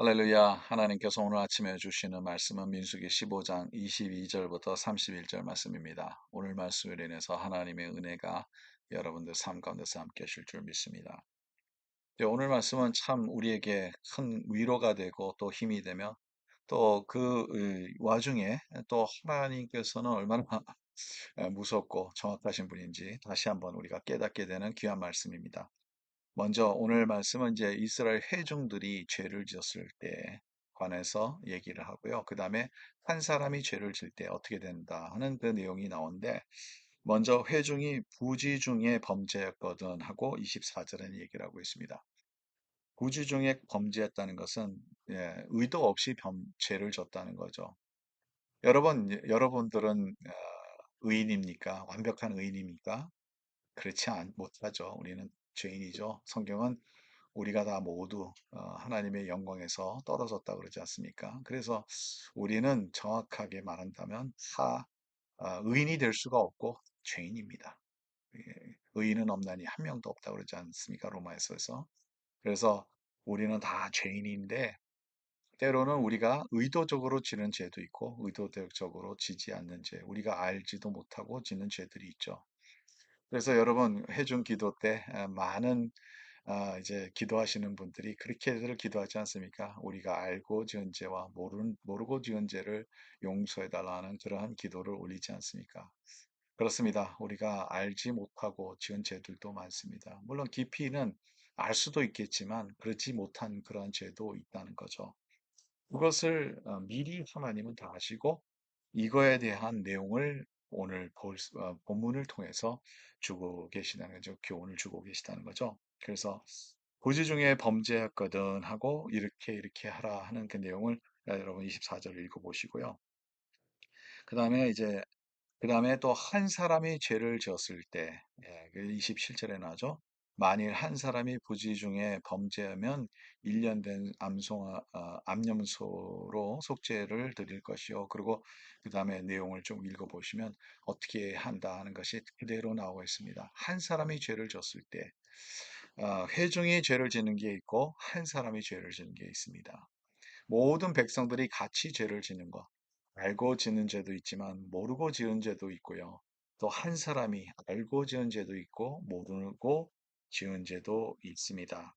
할렐루야. 하나님께서 오늘 아침에 주시는 말씀은 민수기 15장 22절부터 31절 말씀입니다. 오늘 말씀을 인해서 하나님의 은혜가 여러분들 삶 가운데서 함께 하실 줄 믿습니다. 네, 오늘 말씀은 참 우리에게 큰 위로가 되고 또 힘이 되며 또 그 와중에 또 하나님께서는 얼마나 무섭고 정확하신 분인지 다시 한번 우리가 깨닫게 되는 귀한 말씀입니다. 먼저 오늘 말씀은 이제 이스라엘 회중들이 죄를 지었을 때 관해서 얘기를 하고요. 그 다음에 한 사람이 죄를 질 때 어떻게 된다 하는 그 내용이 나오는데, 먼저 회중이 부지 중에 범죄였거든 하고 24절에는 얘기를 하고 있습니다. 부지 중에 범죄했다는 것은 의도 없이 죄를 졌다는 거죠. 여러분들은 의인입니까? 완벽한 의인입니까? 못하죠. 우리는 죄인이죠. 성경은 우리가 다 모두 하나님의 영광에서 떨어졌다 그러지 않습니까? 그래서 우리는 정확하게 말한다면 다 의인이 될 수가 없고 죄인입니다. 예, 의인은 없나니 한 명도 없다 그러지 않습니까? 로마에서에서. 그래서 우리는 다 죄인인데 때로는 우리가 의도적으로 지는 죄도 있고 의도적으로 지지 않는 죄, 우리가 알지도 못하고 지는 죄들이 있죠. 그래서 여러분 회중 기도 때 많은 이제 기도하시는 분들이 그렇게들 기도하지 않습니까? 우리가 알고 지은 죄와 모르고 지은 죄를 용서해 달라는 그러한 기도를 올리지 않습니까? 그렇습니다. 우리가 알지 못하고 지은 죄들도 많습니다. 물론 깊이는 알 수도 있겠지만 그렇지 못한 그러한 죄도 있다는 거죠. 그것을 미리 하나님은 다 아시고 이거에 대한 내용을 오늘 본문을 통해서 주고 계시다는 거죠. 교훈을 주고 계시다는 거죠. 그래서 고지 중에 범죄했거든 하고 이렇게 이렇게 하라 하는 그 내용을 여러분 24절 읽어보시고요. 그 다음에 또 한 사람이 죄를 지었을 때, 27절에 나오죠. 만일 한 사람이 부지 중에 범죄하면 1년 된 암염소로 속죄를 드릴 것이요. 그리고 그 다음에 내용을 좀 읽어보시면 어떻게 한다 하는 것이 그대로 나오고 있습니다. 한 사람이 죄를 졌을 때, 회중이 죄를 짓는 게 있고 한 사람이 죄를 짓는 게 있습니다. 모든 백성들이 같이 죄를 짓는 것. 알고 지은 죄도 있지만 모르고 지은 죄도 있고요. 또 한 사람이 알고 지은 죄도 있고 모르고 지은 죄도 있습니다.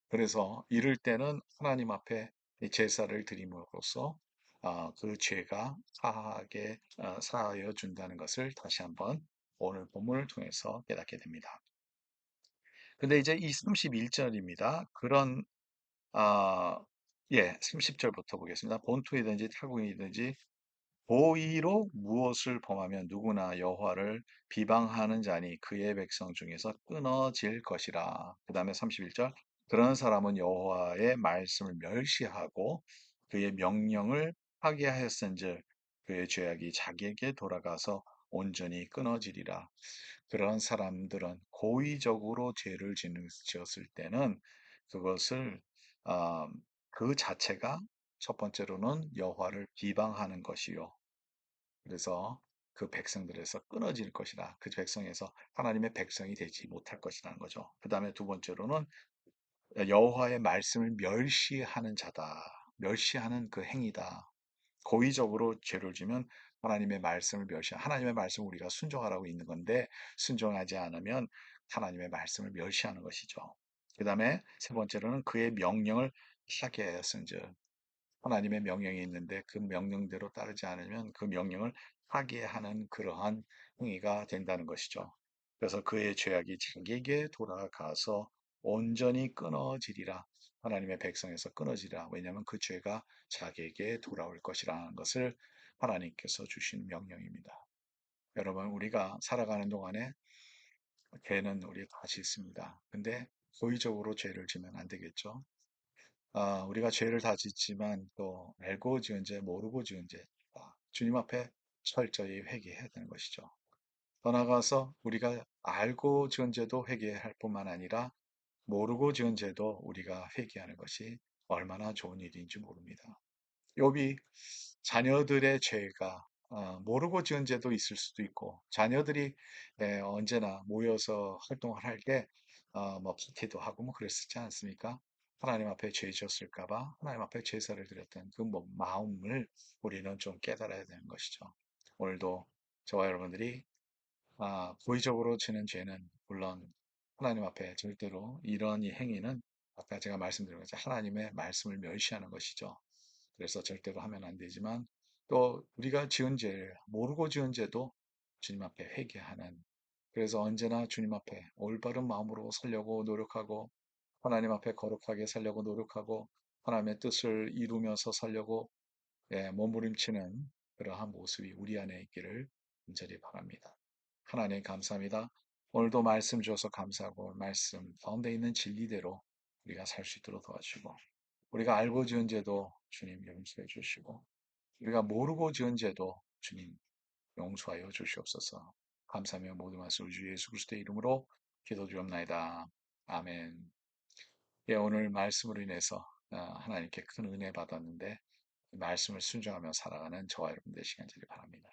그래서 이럴 때는 하나님 앞에 이 제사를 드림으로써 그 죄가 사하여 준다는 것을 다시 한번 오늘 본문을 통해서 깨닫게 됩니다. 근데 이제 이 31절입니다. 아, 30절부터 보겠습니다. 본토이든지 타국이든지 고의로 무엇을 범하면 누구나 여호와를 비방하는 자니 그의 백성 중에서 끊어질 것이라. 그 다음에 31절. 그런 사람은 여호와의 말씀을 멸시하고 그의 명령을 파기하였은즉 그의 죄악이 자기에게 돌아가서 온전히 끊어지리라. 그런 사람들은 고의적으로 지었을 때는 그것을 아, 그 자체가 첫 번째로는 여호와를 비방하는 것이요. 그래서 그 백성들에서 끊어질 것이다. 그 백성에서 하나님의 백성이 되지 못할 것이라는 거죠. 그 다음에 두 번째로는 여호와의 말씀을 멸시하는 자다. 멸시하는 그 행위다. 고의적으로 죄를 지면 하나님의 말씀을 우리가 순종하라고 있는 건데 순종하지 않으면 하나님의 말씀을 멸시하는 것이죠. 그 다음에 세 번째로는 그의 명령을 파괴하였은즉 하나님의 명령이 있는데 그 명령대로 따르지 않으면 그 명령을 파괴하는 그러한 행위가 된다는 것이죠. 그래서 그의 죄악이 자기에게 돌아가서 온전히 끊어지리라. 하나님의 백성에서 끊어지리라. 왜냐하면 그 죄가 자기에게 돌아올 것이라는 것을 하나님께서 주신 명령입니다. 여러분, 우리가 살아가는 동안에 죄는 우리 다 짓습니다. 근데 고의적으로 죄를 지면 안 되겠죠. 우리가 죄를 다 짓지만 또 알고 지은 죄, 모르고 지은 죄, 주님 앞에 철저히 회개해야 되는 것이죠. 더 나아가서 우리가 알고 지은 죄도 회개할 뿐만 아니라 모르고 지은 죄도 우리가 회개하는 것이 얼마나 좋은 일인지 모릅니다. 욥이 자녀들의 죄가 모르고 지은 죄도 있을 수도 있고 자녀들이 언제나 모여서 활동을 할 때 뭐 파티도 하고 뭐 그랬었지 않습니까? 하나님 앞에 죄 지었을까 봐 하나님 앞에 제사를 드렸던 그 마음을 우리는 좀 깨달아야 되는 것이죠. 오늘도 저와 여러분들이 고의적으로 지는 죄는 물론 하나님 앞에 절대로 이런 이 행위는 아까 제가 말씀드린 것처럼 하나님의 말씀을 멸시하는 것이죠. 그래서 절대로 하면 안 되지만 또 우리가 지은 죄를 모르고 지은 죄도 주님 앞에 회개하는 그래서 언제나 주님 앞에 올바른 마음으로 살려고 노력하고 하나님 앞에 거룩하게 살려고 노력하고 하나님의 뜻을 이루면서 살려고 몸부림치는 그러한 모습이 우리 안에 있기를 간절히 바랍니다. 하나님 감사합니다. 오늘도 말씀 주셔서 감사하고 말씀 가운데 있는 진리대로 우리가 살 수 있도록 도와주시고 우리가 알고 지은 죄도 주님 용서해 주시고 우리가 모르고 지은 죄도 주님 용서하여 주시옵소서. 감사하며 모든 말씀 우리 주 예수 그리스도의 이름으로 기도드리옵나이다. 아멘. 예, 오늘 말씀으로 인해서 하나님께 큰 은혜 받았는데 말씀을 순종하며 살아가는 저와 여러분 되시기 간절히 바랍니다.